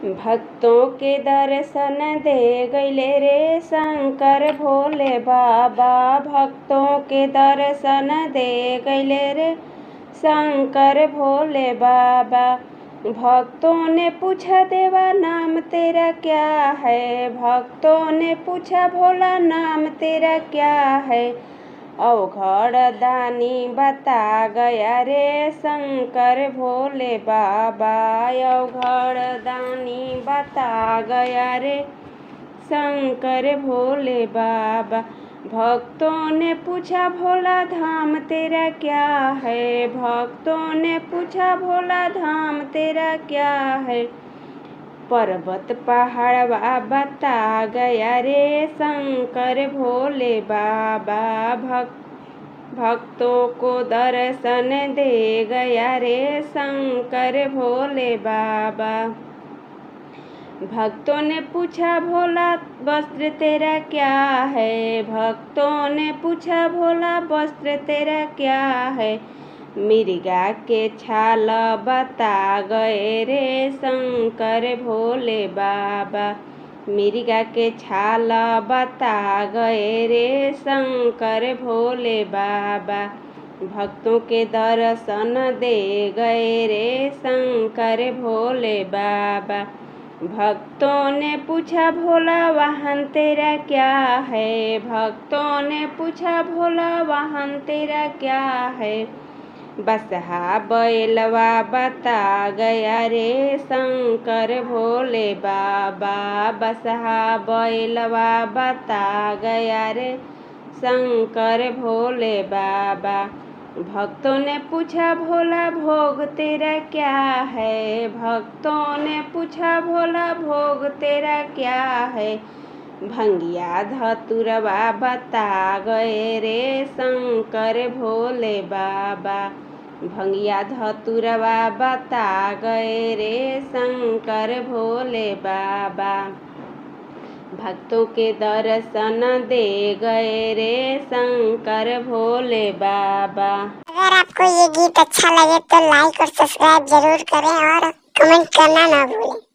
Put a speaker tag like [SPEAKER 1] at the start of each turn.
[SPEAKER 1] भक्तों के दर्शन दे गइले रे शंकर भोले बाबा। भक्तों के दर्शन दे गइले रे शंकर भोले बाबा। भक्तों ने पूछा देवा नाम तेरा क्या है। भक्तों ने पूछा भोला नाम तेरा क्या है। अवघड़ दानी बता गया रे शंकर भोले बाबा। अवघड़ दानी बता गया रे शंकर भोले बाबा। भक्तों ने पूछा भोला धाम तेरा क्या है। भक्तों ने पूछा भोला धाम तेरा क्या है। पर्वत पहाड़वा बता गया रे शंकर भोले बाबा। भक्तों को दर्शन दे गया रे शंकर भोले बाबा। भक्तों ने पूछा भोला वस्त्र तेरा क्या है। भक्तों ने पूछा भोला वस्त्र तेरा क्या है। मिर्गा के छाल बता गए रे शंकर भोले बाबा। मिर्गा के छाल बता गए रे शंकर भोले बाबा। भक्तों के दर्शन दे गए रे शंकर भोले बाबा। भक्तों ने पूछा भोला वाहन तेरा क्या है। भक्तों ने पूछा भोला वाहन तेरा क्या है। बसहा बैलवा बता गया रे शंकर भोले बाबा। बसहा बैलवा बता गया रे शंकर भोले बाबा। भक्तों ने पूछा भोला भोग तेरा क्या है। भक्तों ने पूछा भोला भोग तेरा क्या है। भंगिया धतुरवा बता गए रे शंकर भोले बाबा। भंगिया धतुरवा बता गए रे शंकर भोले बाबा। भक्तों के दर्शन दे गए रे शंकर भोले बाबा।
[SPEAKER 2] अगर आपको ये गीत अच्छा लगे तो लाइक और सब्सक्राइब जरूर करें और कमेंट करना ना भूलें।